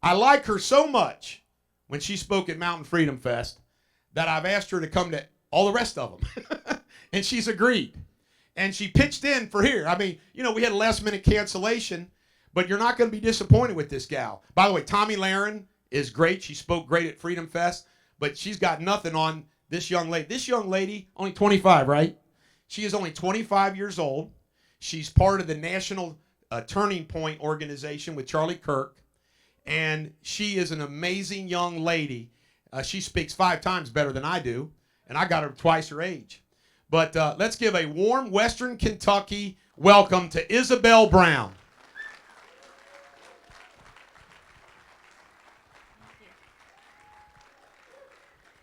I like her so much when she spoke at Mountain Freedom Fest that I've asked her to come to all the rest of them. And she's agreed. And she pitched in for here. I mean, we had a last minute cancellation, but you're not going to be disappointed with this gal. By the way, Tommy Lahren is great. She spoke great at Freedom Fest, but she's got nothing on this young lady. This young lady, only 25, right? She is only 25 years old. She's part of the National Turning Point organization with Charlie Kirk, and she is an amazing young lady. She speaks 5 times better than I do, and I got her twice her age. But let's give a warm Western Kentucky welcome to Isabel Brown.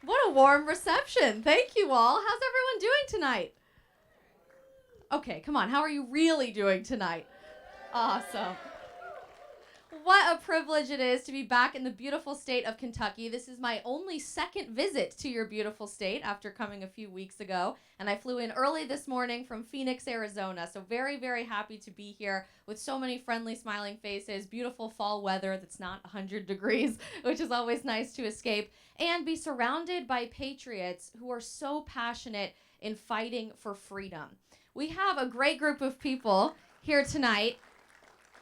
What a warm reception. Thank you all. How's everyone doing tonight? Okay, come on. How are you really doing tonight? Awesome. What a privilege it is to be back in the beautiful state of Kentucky. This is my only second visit to your beautiful state after coming a few weeks ago. And I flew in early this morning from Phoenix, Arizona. So very, very happy to be here with so many friendly, smiling faces, beautiful fall weather that's not 100 degrees, which is always nice to escape, and be surrounded by patriots who are so passionate in fighting for freedom. We have a great group of people here tonight.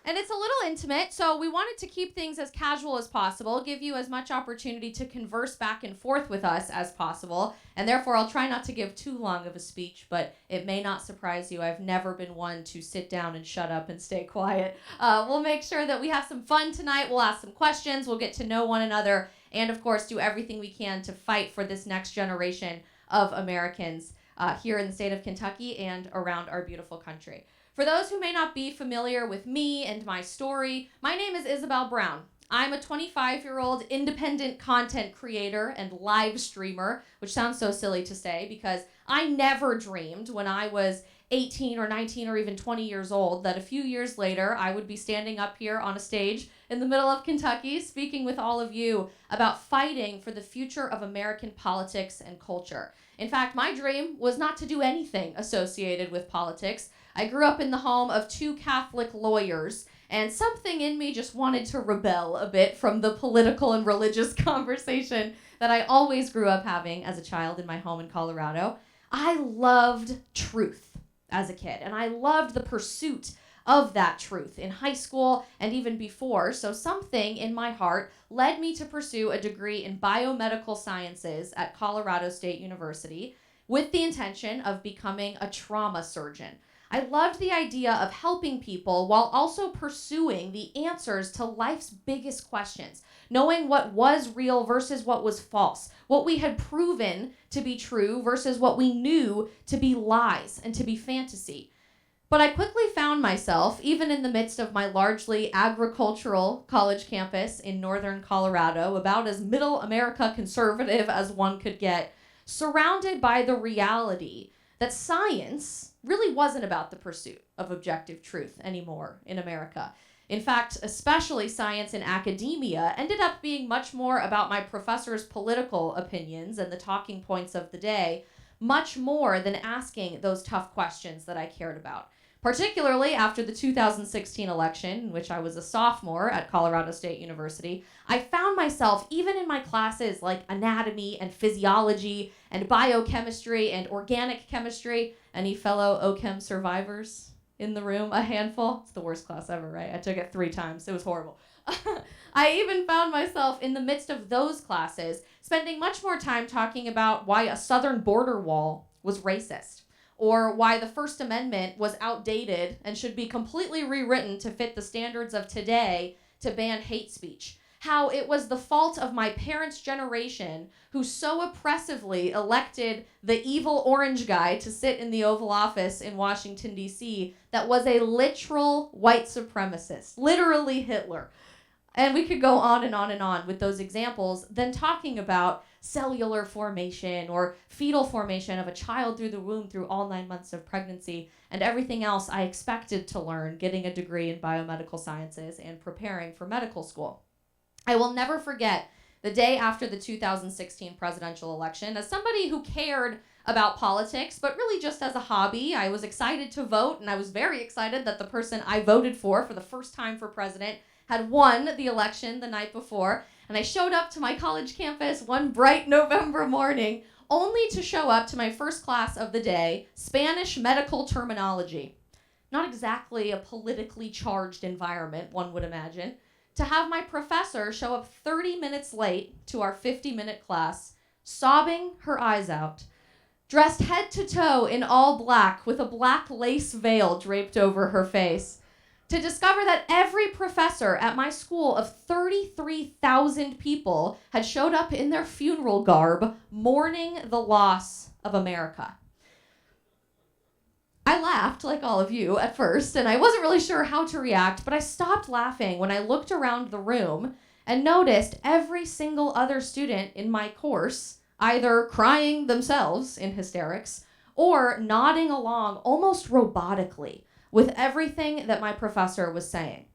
And it's a little intimate, so we wanted to keep things as casual as possible, give you as much opportunity to converse back and forth with us as possible, and therefore I'll try not to give too long of a speech, but it may not surprise you. I've never been one to sit down and shut up and stay quiet. We'll make sure that we have some fun tonight. We'll ask some questions. We'll get to know one another, and of course do everything we can to fight for this next generation of Americans here in the state of Kentucky and around our beautiful country. For those who may not be familiar with me and my story, my name is Isabel Brown. I'm a 25-year-old independent content creator and live streamer, which sounds so silly to say because I never dreamed when I was 18 or 19 or even 20 years old that a few years later I would be standing up here on a stage in the middle of Kentucky speaking with all of you about fighting for the future of American politics and culture. In fact, my dream was not to do anything associated with politics. I grew up in the home of 2 Catholic lawyers, and something in me just wanted to rebel a bit from the political and religious conversation that I always grew up having as a child in my home in Colorado. I loved truth as a kid, and I loved the pursuit of that truth in high school and even before, so something in my heart led me to pursue a degree in biomedical sciences at Colorado State University with the intention of becoming a trauma surgeon. I loved the idea of helping people while also pursuing the answers to life's biggest questions, knowing what was real versus what was false, what we had proven to be true versus what we knew to be lies and to be fantasy. But I quickly found myself, even in the midst of my largely agricultural college campus in northern Colorado, about as middle America conservative as one could get, surrounded by the reality that science really wasn't about the pursuit of objective truth anymore in America. In fact, especially science in academia ended up being much more about my professor's political opinions and the talking points of the day, much more than asking those tough questions that I cared about. Particularly after the 2016 election, in which I was a sophomore at Colorado State University, I found myself, even in my classes like anatomy and physiology and biochemistry and organic chemistry, any fellow OChem survivors in the room? A handful? It's the worst class ever, right? I took it 3 times. It was horrible. I even found myself in the midst of those classes spending much more time talking about why a southern border wall was racist, or why the First Amendment was outdated and should be completely rewritten to fit the standards of today to ban hate speech. How it was the fault of my parents' generation who so oppressively elected the evil orange guy to sit in the Oval Office in Washington, D.C. that was a literal white supremacist, literally Hitler. And we could go on and on and on with those examples, then talking about cellular formation or fetal formation of a child through the womb through all 9 months of pregnancy and everything else I expected to learn getting a degree in biomedical sciences and preparing for medical school. I will never forget the day after the 2016 presidential election. As somebody who cared about politics, but really just as a hobby, I was excited to vote, and I was very excited that the person I voted for the first time for president had won the election the night before, and I showed up to my college campus one bright November morning only to show up to my first class of the day, Spanish medical terminology. Not exactly a politically charged environment, one would imagine. To have my professor show up 30 minutes late to our 50-minute class, sobbing her eyes out, dressed head to toe in all black with a black lace veil draped over her face, to discover that every professor at my school of 33,000 people had showed up in their funeral garb, mourning the loss of America. I laughed, like all of you, at first, and I wasn't really sure how to react, but I stopped laughing when I looked around the room and noticed every single other student in my course either crying themselves in hysterics or nodding along almost robotically with everything that my professor was saying.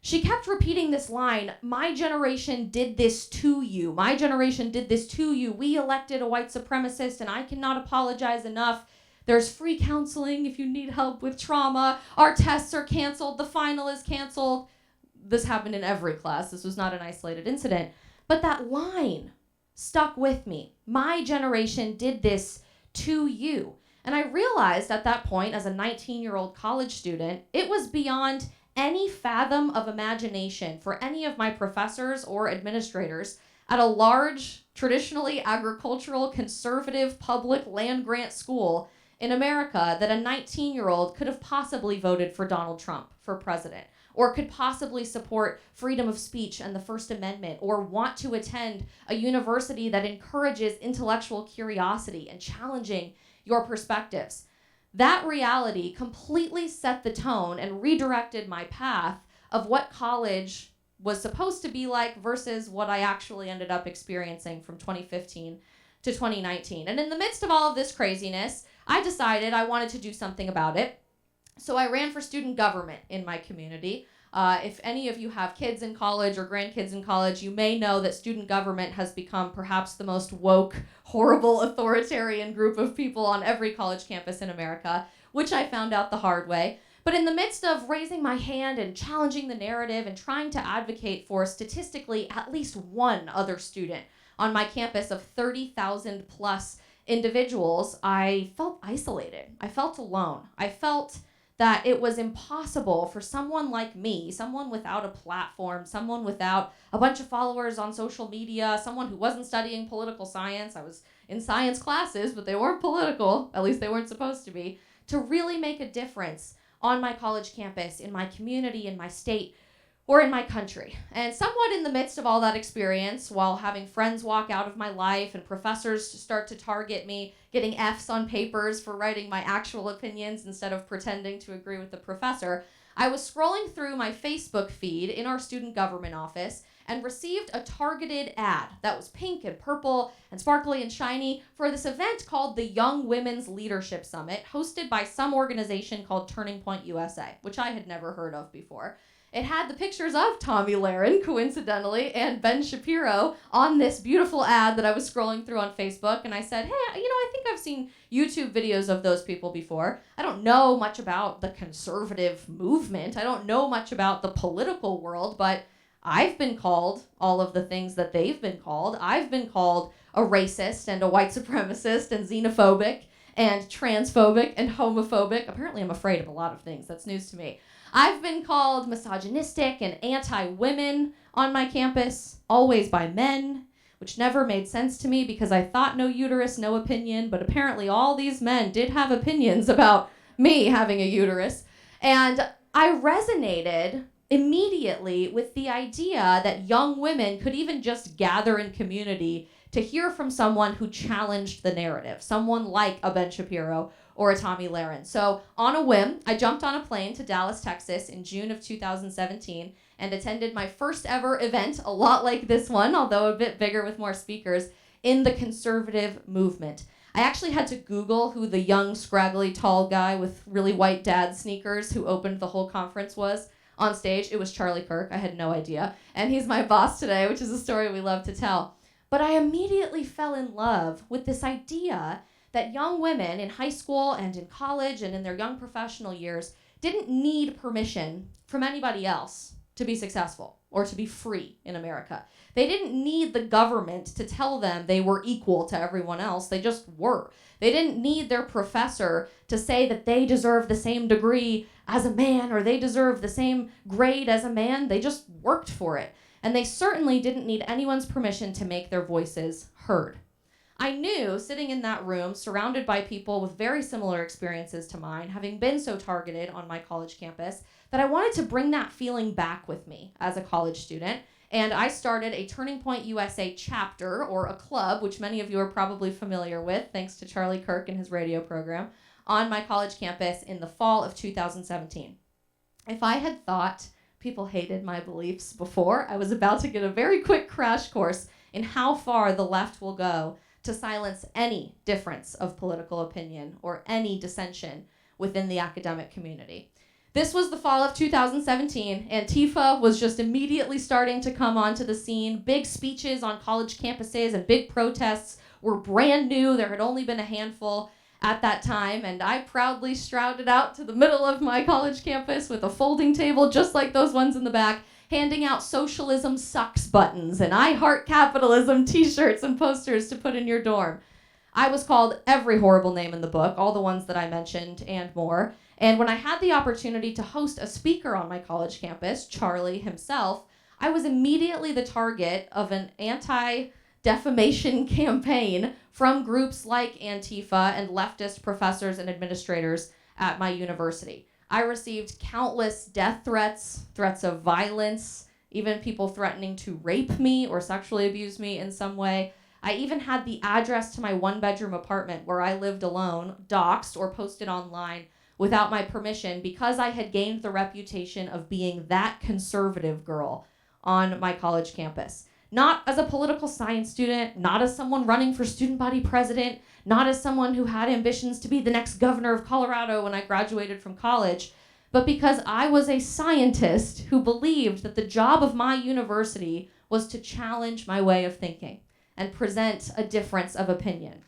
She kept repeating this line, "My generation did this to you. My generation did this to you. We elected a white supremacist, and I cannot apologize enough. There's free counseling if you need help with trauma. Our tests are canceled. The final is canceled." This happened in every class. This was not an isolated incident. But that line stuck with me. My generation did this to you. And I realized at that point, as a 19-year-old college student, it was beyond any fathom of imagination for any of my professors or administrators at a large, traditionally agricultural, conservative, public land-grant school in America that a 19-year-old could have possibly voted for Donald Trump for president, or could possibly support freedom of speech and the First Amendment, or want to attend a university that encourages intellectual curiosity and challenging your perspectives. That reality completely set the tone and redirected my path of what college was supposed to be like versus what I actually ended up experiencing from 2015 to 2019. And in the midst of all of this craziness, I decided I wanted to do something about it. So I ran for student government in my community. If any of you have kids in college or grandkids in college, you may know that student government has become perhaps the most woke, horrible, authoritarian group of people on every college campus in America, which I found out the hard way. But in the midst of raising my hand and challenging the narrative and trying to advocate for statistically at least one other student on my campus of 30,000 plus individuals, I felt isolated. I felt alone. I felt that it was impossible for someone like me, someone without a platform, someone without a bunch of followers on social media, someone who wasn't studying political science. I was in science classes, but they weren't political, at least they weren't supposed to be, to really make a difference on my college campus, in my community, in my state, or in my country. And somewhat in the midst of all that experience, while having friends walk out of my life and professors start to target me, getting Fs on papers for writing my actual opinions instead of pretending to agree with the professor, I was scrolling through my Facebook feed in our student government office and received a targeted ad that was pink and purple and sparkly and shiny for this event called the Young Women's Leadership Summit, hosted by some organization called Turning Point USA, which I had never heard of before. It had the pictures of Tomi Lahren, coincidentally, and Ben Shapiro on this beautiful ad that I was scrolling through on Facebook, and I said, hey, I think I've seen YouTube videos of those people before. I don't know much about the conservative movement. I don't know much about the political world, but I've been called all of the things that they've been called. I've been called a racist and a white supremacist and xenophobic and transphobic and homophobic. Apparently I'm afraid of a lot of things. That's news to me. I've been called misogynistic and anti-women on my campus, always by men, which never made sense to me because I thought no uterus, no opinion, but apparently all these men did have opinions about me having a uterus. And I resonated immediately with the idea that young women could even just gather in community to hear from someone who challenged the narrative, someone like a Ben Shapiro or a Tomi Lahren. So on a whim, I jumped on a plane to Dallas, Texas in June of 2017 and attended my first ever event, a lot like this one, although a bit bigger with more speakers, in the conservative movement. I actually had to Google who the young, scraggly, tall guy with really white dad sneakers who opened the whole conference was on stage. It was Charlie Kirk. I had no idea. And he's my boss today, which is a story we love to tell. But I immediately fell in love with this idea that young women in high school and in college and in their young professional years didn't need permission from anybody else to be successful or to be free in America. They didn't need the government to tell them they were equal to everyone else. They just were. They didn't need their professor to say that they deserve the same degree as a man or they deserve the same grade as a man. They just worked for it. And they certainly didn't need anyone's permission to make their voices heard. I knew, sitting in that room, surrounded by people with very similar experiences to mine, having been so targeted on my college campus, that I wanted to bring that feeling back with me as a college student. And I started a Turning Point USA chapter, or a club, which many of you are probably familiar with, thanks to Charlie Kirk and his radio program, on my college campus in the fall of 2017. If I had thought people hated my beliefs before, I was about to get a very quick crash course in how far the left will go to silence any difference of political opinion or any dissension within the academic community. This was the fall of 2017. Antifa was just immediately starting to come onto the scene. Big speeches on college campuses and big protests were brand new. There had only been a handful at that time, and I proudly strouted out to the middle of my college campus with a folding table just like those ones in the back, handing out socialism sucks buttons and I heart capitalism t-shirts and posters to put in your dorm. I was called every horrible name in the book, all the ones that I mentioned and more. And when I had the opportunity to host a speaker on my college campus, Charlie himself, I was immediately the target of an anti-defamation campaign from groups like Antifa and leftist professors and administrators at my university. I received countless death threats, threats of violence, even people threatening to rape me or sexually abuse me in some way. I even had the address to my one-bedroom apartment where I lived alone doxed or posted online without my permission because I had gained the reputation of being that conservative girl on my college campus. Not as a political science student, not as someone running for student body president, not as someone who had ambitions to be the next governor of Colorado when I graduated from college, but because I was a scientist who believed that the job of my university was to challenge my way of thinking and present a difference of opinion.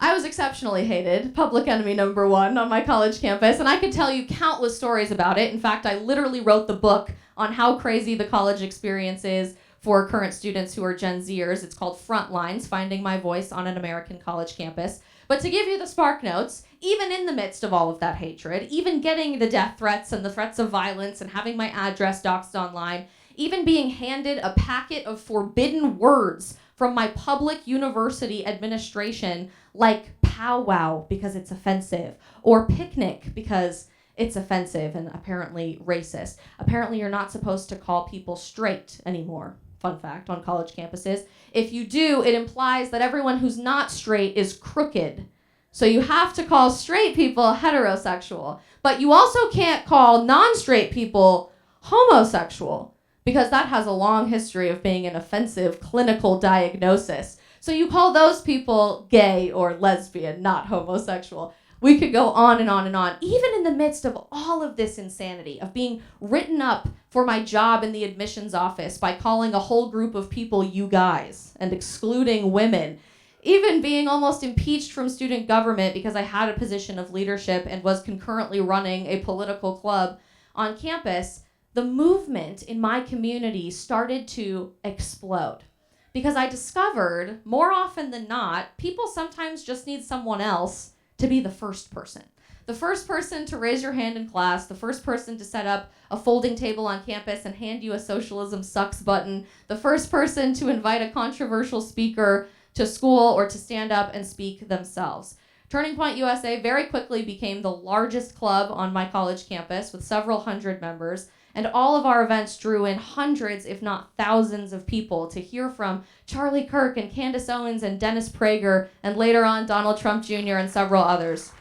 I was exceptionally hated, public enemy number one on my college campus, and I could tell you countless stories about it. In fact, I literally wrote the book on how crazy the college experience is for current students who are Gen Zers. It's called Frontlines, Finding My Voice on an American College Campus. But to give you the spark notes, even in the midst of all of that hatred, even getting the death threats and the threats of violence and having my address doxed online, even being handed a packet of forbidden words from my public university administration like powwow because it's offensive, or picnic because it's offensive and apparently racist. Apparently you're not supposed to call people straight anymore. Fun fact on college campuses. If you do, it implies that everyone who's not straight is crooked. So you have to call straight people heterosexual, but you also can't call non-straight people homosexual, because that has a long history of being an offensive clinical diagnosis. So you call those people gay or lesbian, not homosexual. We could go on and on and on. Even in the midst of all of this insanity, of being written up for my job in the admissions office by calling a whole group of people you guys and excluding women, even being almost impeached from student government because I had a position of leadership and was concurrently running a political club on campus, the movement in my community started to explode. Because I discovered, more often than not, people sometimes just need someone else to be the first person. The first person to raise your hand in class, the first person to set up a folding table on campus and hand you a socialism sucks button, the first person to invite a controversial speaker to school or to stand up and speak themselves. Turning Point USA very quickly became the largest club on my college campus with several hundred members, and all of our events drew in hundreds, if not thousands, of people to hear from Charlie Kirk and Candace Owens and Dennis Prager, and later on Donald Trump Jr. and several others.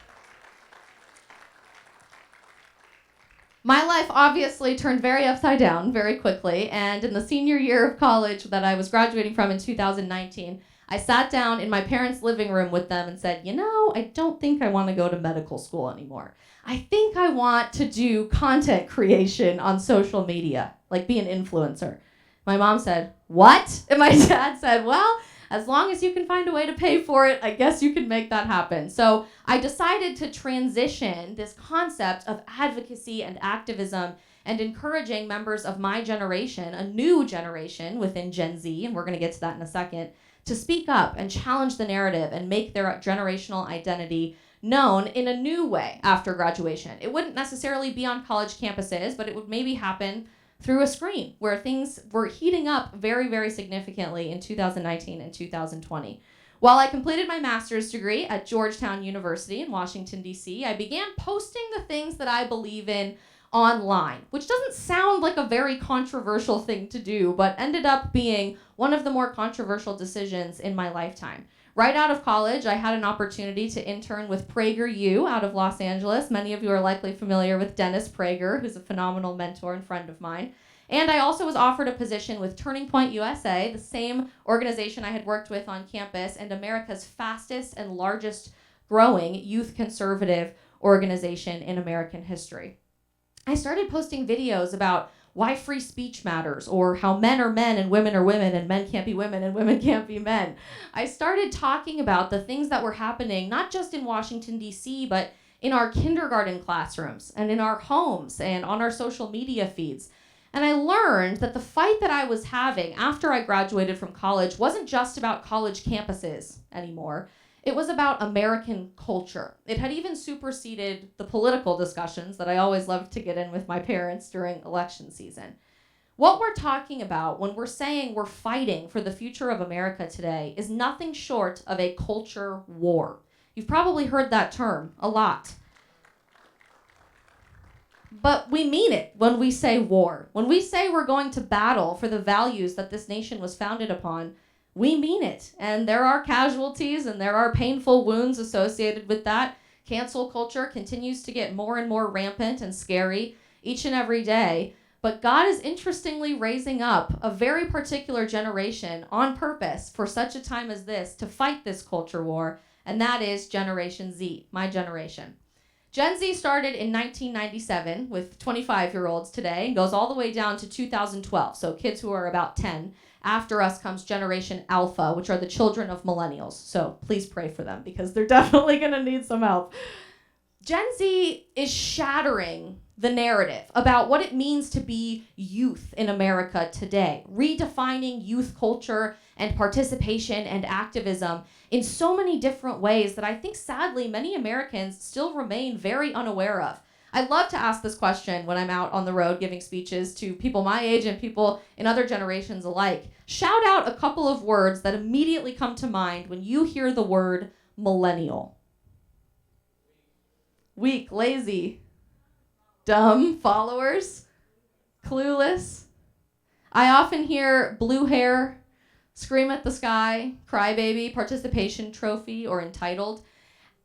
My life obviously turned very upside down very quickly, and in the senior year of college that I was graduating from in 2019, I sat down in my parents' living room with them and said, I don't think I want to go to medical school anymore. I think I want to do content creation on social media, like be an influencer. My mom said, what? And my dad said, well, As long as you can find a way to pay for it, I guess you can make that happen. So I decided to transition this concept of advocacy and activism and encouraging members of my generation, a new generation within Gen Z, and we're going to get to that in a second, to speak up and challenge the narrative and make their generational identity known in a new way after graduation. It wouldn't necessarily be on college campuses, but it would maybe happen through a screen where things were heating up very, very significantly in 2019 and 2020. While I completed my master's degree at Georgetown University in Washington, D.C., I began posting the things that I believe in online, which doesn't sound like a very controversial thing to do, but ended up being one of the more controversial decisions in my lifetime. Right out of college, I had an opportunity to intern with PragerU out of Los Angeles. Many of you are likely familiar with Dennis Prager, who's a phenomenal mentor and friend of mine. And I also was offered a position with Turning Point USA, the same organization I had worked with on campus and America's fastest and largest growing youth conservative organization in American history. I started posting videos about why free speech matters, or how men are men and women are women and men can't be women and women can't be men. I started talking about the things that were happening, not just in Washington, D.C., but in our kindergarten classrooms and in our homes and on our social media feeds. And I learned that the fight that I was having after I graduated from college wasn't just about college campuses anymore. It was about American culture. It had even superseded the political discussions that I always loved to get in with my parents during election season. What we're talking about when we're saying we're fighting for the future of America today is nothing short of a culture war. You've probably heard that term a lot. But we mean it when we say war. When we say we're going to battle for the values that this nation was founded upon, we mean it. And there are casualties and there are painful wounds associated with that. Cancel culture continues to get more and more rampant and scary each and every day. But God is interestingly raising up a very particular generation on purpose for such a time as this to fight this culture war, and that is Generation Z, my generation. Gen Z started in 1997 with 25-year-olds today and goes all the way down to 2012, so kids who are about 10. After us comes Generation Alpha, which are the children of millennials. So please pray for them because they're definitely going to need some help. Gen Z is shattering the narrative about what it means to be youth in America today, redefining youth culture and participation and activism in so many different ways that I think sadly many Americans still remain very unaware of. I love to ask this question when I'm out on the road giving speeches to people my age and people in other generations alike. Shout out a couple of words that immediately come to mind when you hear the word millennial. Weak, lazy, dumb, followers, clueless. I often hear blue hair, scream at the sky, crybaby, participation trophy, or entitled.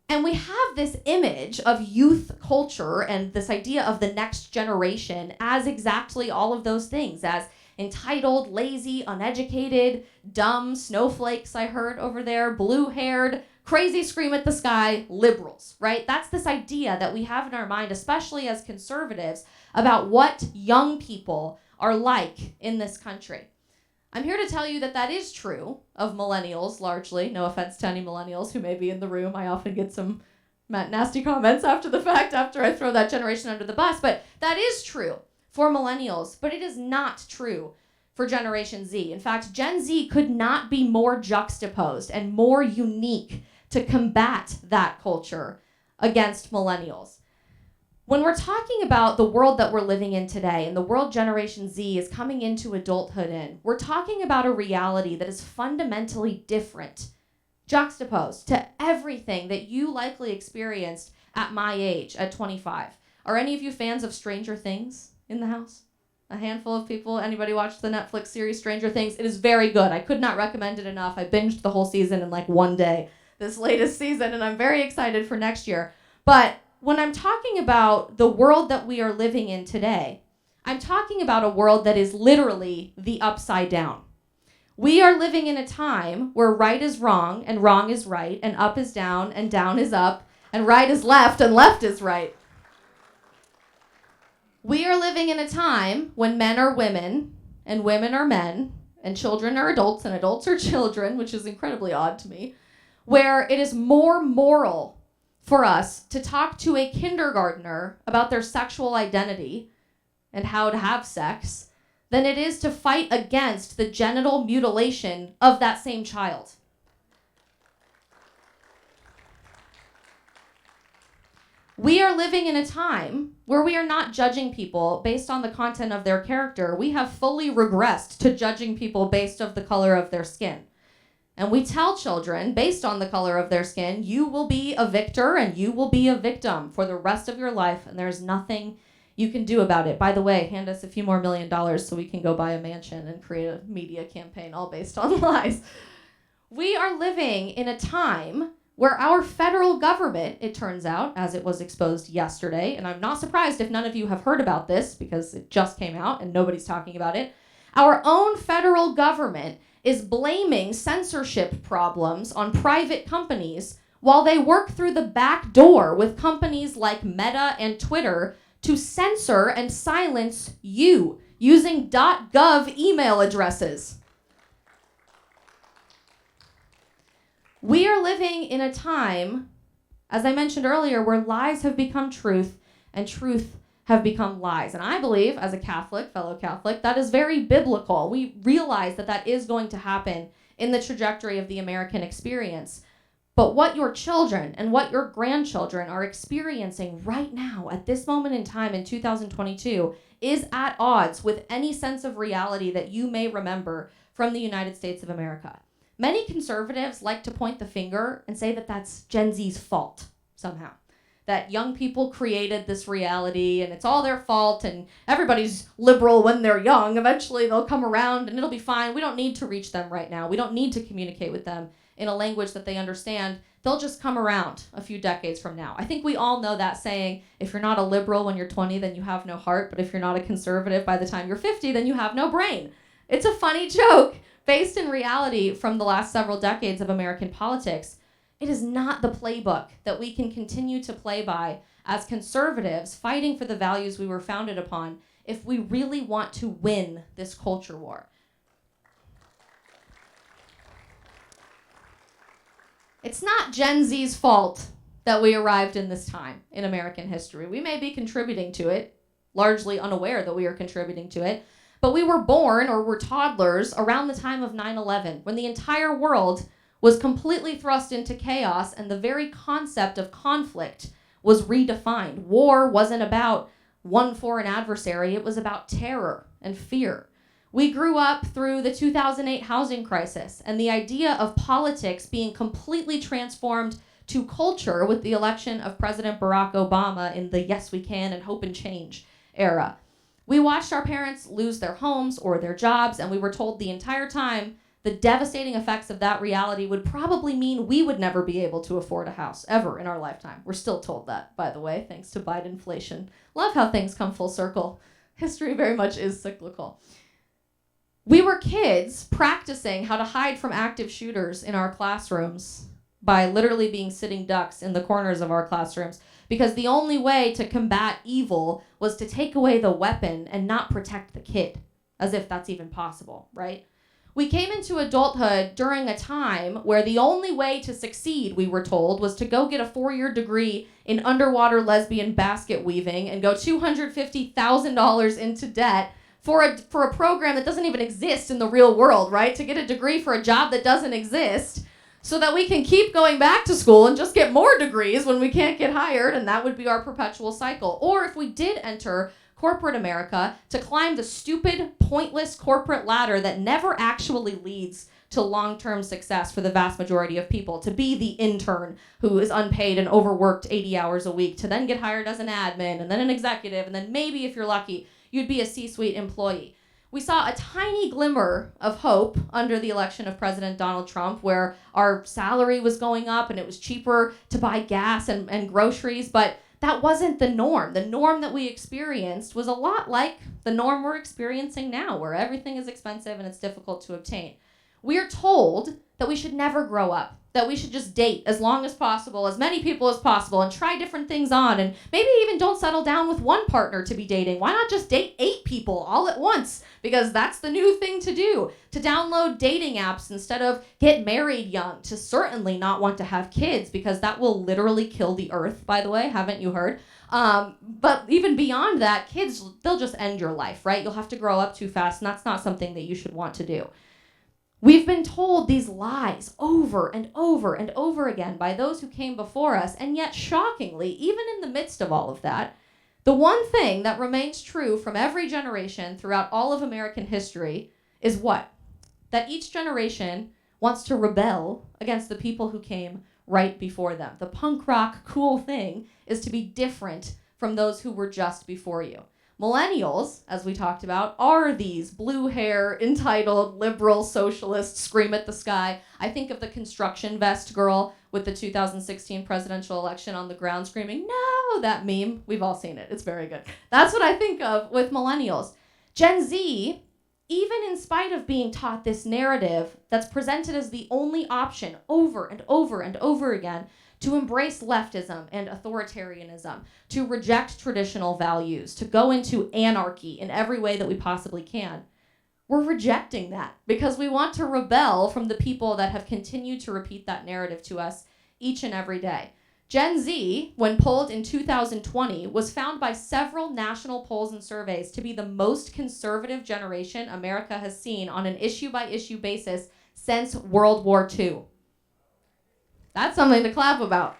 And we have this image of youth culture and this idea of the next generation as exactly all of those things, as entitled, lazy, uneducated, dumb, snowflakes I heard over there, blue-haired, crazy scream at the sky, liberals, right? That's this idea that we have in our mind, especially as conservatives, about what young people are like in this country. I'm here to tell you that that is true of millennials, largely. No offense to any millennials who may be in the room. I often get some nasty comments after the fact, after I throw that generation under the bus. But that is true for millennials, but it is not true for Generation Z. In fact, Gen Z could not be more juxtaposed and more unique to combat that culture against millennials. When we're talking about the world that we're living in today and the world Generation Z is coming into adulthood in, we're talking about a reality that is fundamentally different, juxtaposed to everything that you likely experienced at my age, at 25. Are any of you fans of Stranger Things in the house? A handful of people. Anybody watched the Netflix series Stranger Things? It is very good. I could not recommend it enough. I binged the whole season in like one day, this latest season, and I'm very excited for next year. But when I'm talking about the world that we are living in today, I'm talking about a world that is literally the upside down. We are living in a time where right is wrong and wrong is right and up is down and down is up and right is left and left is right. We are living in a time when men are women and women are men and children are adults and adults are children, which is incredibly odd to me, where it is more moral for us to talk to a kindergartner about their sexual identity and how to have sex than it is to fight against the genital mutilation of that same child. We are living in a time where we are not judging people based on the content of their character. We have fully regressed to judging people based on the color of their skin. And we tell children, based on the color of their skin, you will be a victor and you will be a victim for the rest of your life, and there's nothing you can do about it. By the way, hand us a few more $1 million so we can go buy a mansion and create a media campaign all based on lies. We are living in a time where our federal government, it turns out, as it was exposed yesterday, and I'm not surprised if none of you have heard about this because it just came out and nobody's talking about it, our own federal government is blaming censorship problems on private companies while they work through the back door with companies like Meta and Twitter to censor and silence you using .gov email addresses. We are living in a time, as I mentioned earlier, where lies have become truth and truth have become lies. And I believe, as a Catholic, fellow Catholic, that is very biblical. We realize that that is going to happen in the trajectory of the American experience. But what your children and what your grandchildren are experiencing right now at this moment in time in 2022 is at odds with any sense of reality that you may remember from the United States of America. Many conservatives like to point the finger and say that that's Gen Z's fault somehow. That young people created this reality and it's all their fault and everybody's liberal when they're young. Eventually they'll come around and it'll be fine. We don't need to reach them right now. We don't need to communicate with them in a language that they understand. They'll just come around a few decades from now. I think we all know that saying, if you're not a liberal when you're 20, then you have no heart. But if you're not a conservative by the time you're 50, then you have no brain. It's a funny joke based in reality from the last several decades of American politics. It is not the playbook that we can continue to play by as conservatives fighting for the values we were founded upon if we really want to win this culture war. It's not Gen Z's fault that we arrived in this time in American history. We may be contributing to it, largely unaware that we are contributing to it, but we were born or were toddlers around the time of 9/11, when the entire world was completely thrust into chaos and the very concept of conflict was redefined. War wasn't about one foreign adversary, it was about terror and fear. We grew up through the 2008 housing crisis and the idea of politics being completely transformed to culture with the election of President Barack Obama in the yes we can and hope and change era. We watched our parents lose their homes or their jobs, and we were told the entire time the devastating effects of that reality would probably mean we would never be able to afford a house ever in our lifetime. We're still told that, by the way, thanks to Bidenflation. Love how things come full circle. History very much is cyclical. We were kids practicing how to hide from active shooters in our classrooms by literally being sitting ducks in the corners of our classrooms, because the only way to combat evil was to take away the weapon and not protect the kid, as if that's even possible, right? We came into adulthood during a time where the only way to succeed, we were told, was to go get a 4-year degree in underwater lesbian basket weaving and go $250,000 into debt for a program that doesn't even exist in the real world, right? To get a degree for a job that doesn't exist, so that we can keep going back to school and just get more degrees when we can't get hired, and that would be our perpetual cycle. Or if we did enter corporate America, to climb the stupid, pointless corporate ladder that never actually leads to long-term success for the vast majority of people, to be the intern who is unpaid and overworked 80 hours a week, to then get hired as an admin, and then an executive, and then maybe, if you're lucky, you'd be a C-suite employee. We saw a tiny glimmer of hope under the election of President Donald Trump, where our salary was going up and it was cheaper to buy gas and groceries, but that wasn't the norm. The norm that we experienced was a lot like the norm we're experiencing now, where everything is expensive and it's difficult to obtain. We are told that we should never grow up, that we should just date as long as possible, as many people as possible, and try different things on, and maybe even don't settle down with one partner to be dating. Why not just date 8 people all at once? Because that's the new thing to do. To download dating apps instead of get married young. To certainly not want to have kids, because that will literally kill the earth, by the way. Haven't you heard? But even beyond that, kids, they'll just end your life, right? You'll have to grow up too fast, and that's not something that you should want to do. We've been told these lies over and over and over again by those who came before us, and yet shockingly, even in the midst of all of that, the one thing that remains true from every generation throughout all of American history is what? That each generation wants to rebel against the people who came right before them. The punk rock cool thing is to be different from those who were just before you. Millennials, as we talked about, are these blue hair, entitled, liberal, socialist, scream at the sky. I think of the construction vest girl with the 2016 presidential election on the ground screaming, "No!" That meme. We've all seen it. It's very good. That's what I think of with millennials. Gen Z, even in spite of being taught this narrative that's presented as the only option over and over and over again, to embrace leftism and authoritarianism, to reject traditional values, to go into anarchy in every way that we possibly can. We're rejecting that because we want to rebel from the people that have continued to repeat that narrative to us each and every day. Gen Z, when polled in 2020, was found by several national polls and surveys to be the most conservative generation America has seen on an issue-by-issue basis since World War II. That's something to clap about.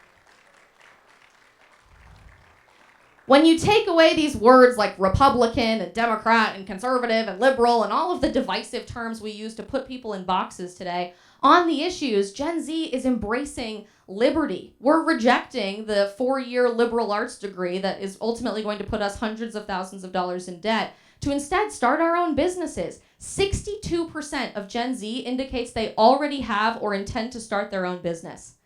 When you take away these words like Republican and Democrat and conservative and liberal and all of the divisive terms we use to put people in boxes today, on the issues, Gen Z is embracing liberty. We're rejecting the 4-year liberal arts degree that is ultimately going to put us hundreds of thousands of dollars in debt to instead start our own businesses. 62% of Gen Z indicates they already have or intend to start their own business.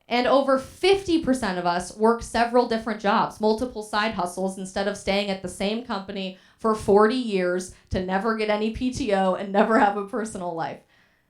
And over 50% of us work several different jobs, multiple side hustles, instead of staying at the same company for 40 years to never get any PTO and never have a personal life.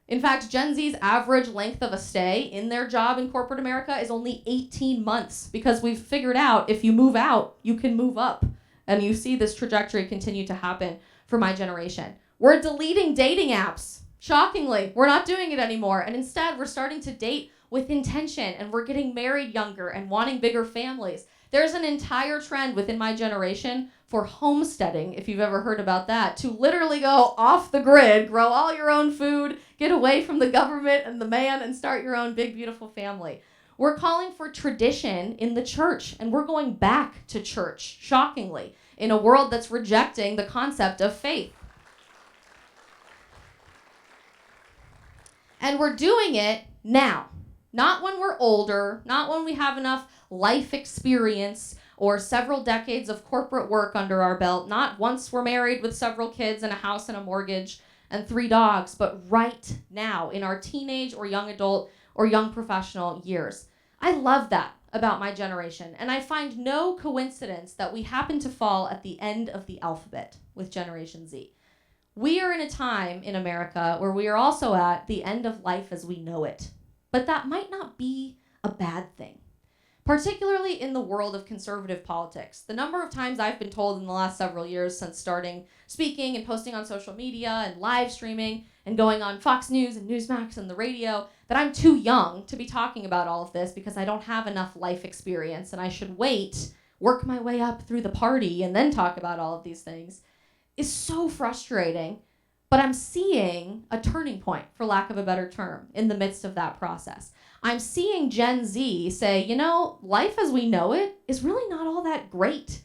In fact, Gen Z's average length of a stay in their job in corporate America is only 18 months because we've figured out if you move out, you can move up. And you see this trajectory continue to happen for my generation. We're deleting dating apps. Shockingly, we're not doing it anymore. And instead, we're starting to date with intention, and we're getting married younger and wanting bigger families. There's an entire trend within my generation for homesteading, if you've ever heard about that, to literally go off the grid, grow all your own food, get away from the government and the man, and start your own big, beautiful family. We're calling for tradition in the church, and we're going back to church, shockingly, in a world that's rejecting the concept of faith. And we're doing it now. Not when we're older, not when we have enough life experience or several decades of corporate work under our belt, not once we're married with several kids and a house and a mortgage and 3 dogs, but right now in our teenage or young adult or young professional years. I love that about my generation, and I find no coincidence that we happen to fall at the end of the alphabet with Generation Z. We are in a time in America where we are also at the end of life as we know it. But that might not be a bad thing, particularly in the world of conservative politics. The number of times I've been told in the last several years since starting speaking and posting on social media and live streaming and going on Fox News and Newsmax and the radio that I'm too young to be talking about all of this because I don't have enough life experience and I should wait, work my way up through the party and then talk about all of these things is so frustrating. But I'm seeing a turning point, for lack of a better term, in the midst of that process. I'm seeing Gen Z say, life as we know it is really not all that great.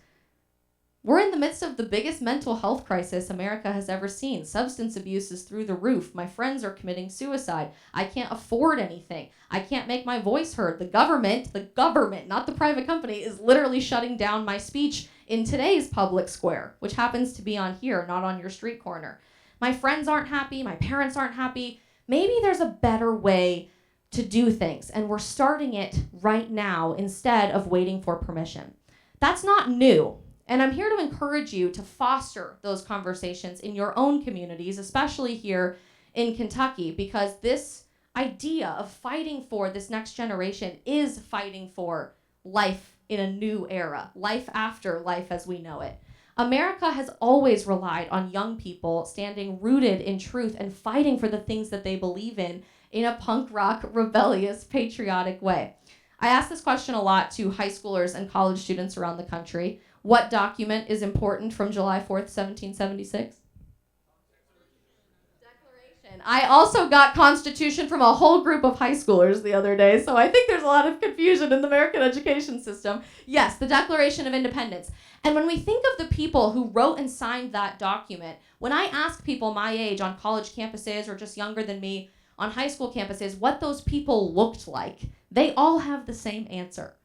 We're in the midst of the biggest mental health crisis America has ever seen. Substance abuse is through the roof. My friends are committing suicide. I can't afford anything. I can't make my voice heard. The government, not the private company, is literally shutting down my speech in today's public square, which happens to be on here, not on your street corner. My friends aren't happy. My parents aren't happy. Maybe there's a better way to do things, and we're starting it right now instead of waiting for permission. That's not new, and I'm here to encourage you to foster those conversations in your own communities, especially here in Kentucky, because this idea of fighting for this next generation is fighting for life in a new era, life after life as we know it. America has always relied on young people standing rooted in truth and fighting for the things that they believe in a punk rock, rebellious, patriotic way. I ask this question a lot to high schoolers and college students around the country. What document is important from July 4th, 1776? I also got Constitution from a whole group of high schoolers the other day, so I think there's a lot of confusion in the American education system. Yes, the Declaration of Independence. And when we think of the people who wrote and signed that document, when I ask people my age on college campuses or just younger than me on high school campuses what those people looked like, they all have the same answer.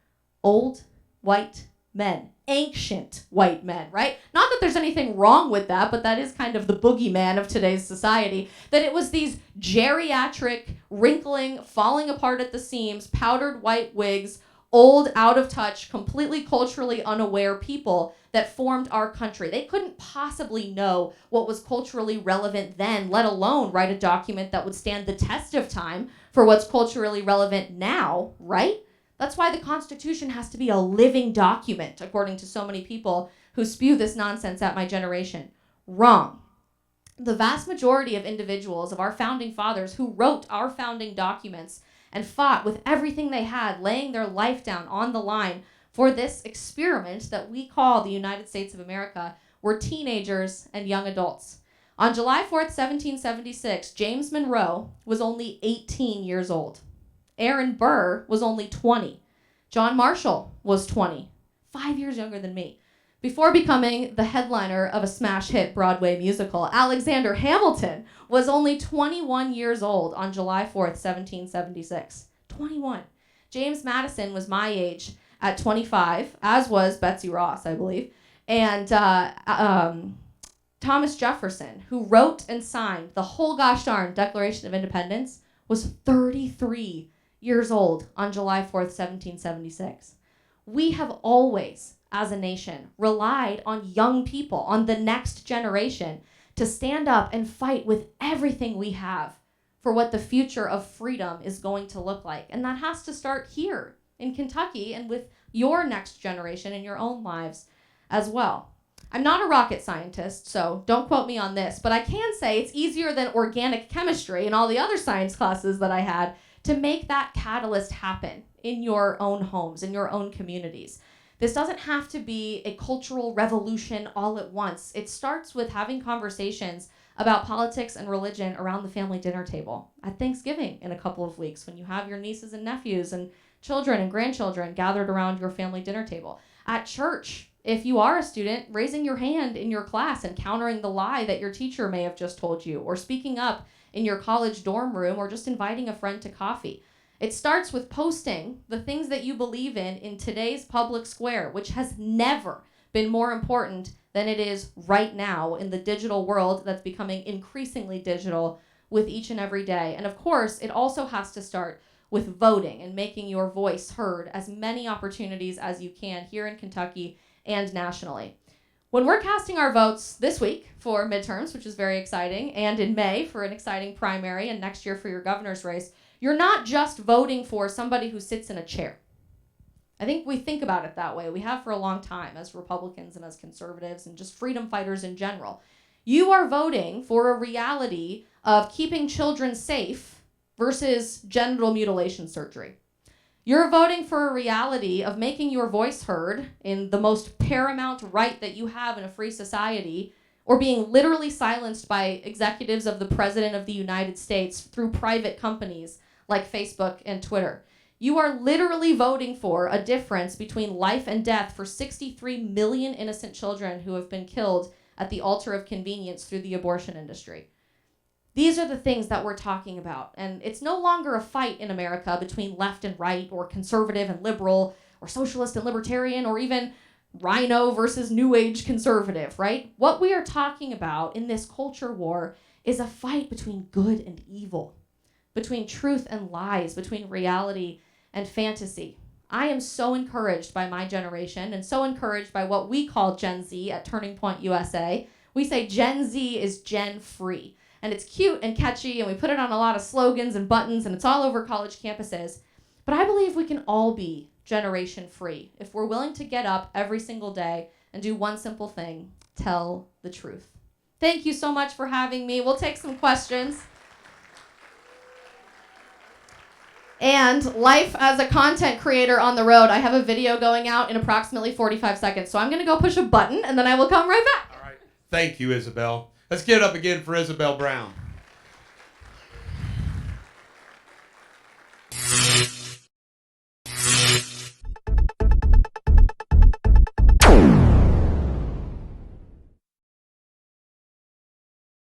Old, white men. Ancient white men, right? Not that there's anything wrong with that, but that is kind of the boogeyman of today's society, that it was these geriatric, wrinkling, falling apart at the seams, powdered white wigs, old, out of touch, completely culturally unaware people that formed our country. They couldn't possibly know what was culturally relevant then, let alone write a document that would stand the test of time for what's culturally relevant now, right? That's why the Constitution has to be a living document, according to so many people who spew this nonsense at my generation. Wrong. The vast majority of individuals, of our founding fathers who wrote our founding documents and fought with everything they had, laying their life down on the line for this experiment that we call the United States of America, were teenagers and young adults. On July 4th, 1776, James Monroe was only 18 years old. Aaron Burr was only 20. John Marshall was 20, 5 years younger than me. Before becoming the headliner of a smash hit Broadway musical, Alexander Hamilton was only 21 years old on July 4th, 1776. 21. James Madison was my age at 25, as was Betsy Ross, I believe. And Thomas Jefferson, who wrote and signed the whole gosh darn Declaration of Independence, was 33 years old on July 4th, 1776. We have always, as a nation, relied on young people, on the next generation, to stand up and fight with everything we have for what the future of freedom is going to look like. And that has to start here in Kentucky and with your next generation in your own lives as well. I'm not a rocket scientist, so don't quote me on this, but I can say it's easier than organic chemistry and all the other science classes that I had to make that catalyst happen in your own homes, in your own communities. This doesn't have to be a cultural revolution all at once. It starts with having conversations about politics and religion around the family dinner table at Thanksgiving in a couple of weeks, when you have your nieces and nephews and children and grandchildren gathered around your family dinner table. At church, if you are a student, raising your hand in your class and countering the lie that your teacher may have just told you, or speaking up in your college dorm room, or just inviting a friend to coffee. It starts with posting the things that you believe in today's public square, which has never been more important than it is right now in the digital world that's becoming increasingly digital with each and every day. And of course, it also has to start with voting and making your voice heard as many opportunities as you can here in Kentucky and nationally. When we're casting our votes this week for midterms, which is very exciting, and in May for an exciting primary, and next year for your governor's race, you're not just voting for somebody who sits in a chair. I think we think about it that way. We have for a long time as Republicans and as conservatives and just freedom fighters in general. You are voting for a reality of keeping children safe versus genital mutilation surgery. You're voting for a reality of making your voice heard in the most paramount right that you have in a free society, or being literally silenced by executives of the President of the United States through private companies like Facebook and Twitter. You are literally voting for a difference between life and death for 63 million innocent children who have been killed at the altar of convenience through the abortion industry. These are the things that we're talking about. And it's no longer a fight in America between left and right, or conservative and liberal, or socialist and libertarian, or even rhino versus new age conservative, right? What we are talking about in this culture war is a fight between good and evil, between truth and lies, between reality and fantasy. I am so encouraged by my generation and so encouraged by what we call Gen Z at Turning Point USA. We say Gen Z is Gen free. and it's cute and catchy, and we put it on a lot of slogans and buttons, and it's all over college campuses. But I believe we can all be generation free if we're willing to get up every single day and do one simple thing: tell the truth. Thank you so much for having me. We'll take some questions. And life as a content creator on the road, I have a video going out in approximately 45 seconds. So I'm going to go push a button, and then I will come right back. All right. Thank you, Isabel. Let's get it up again for Isabel Brown.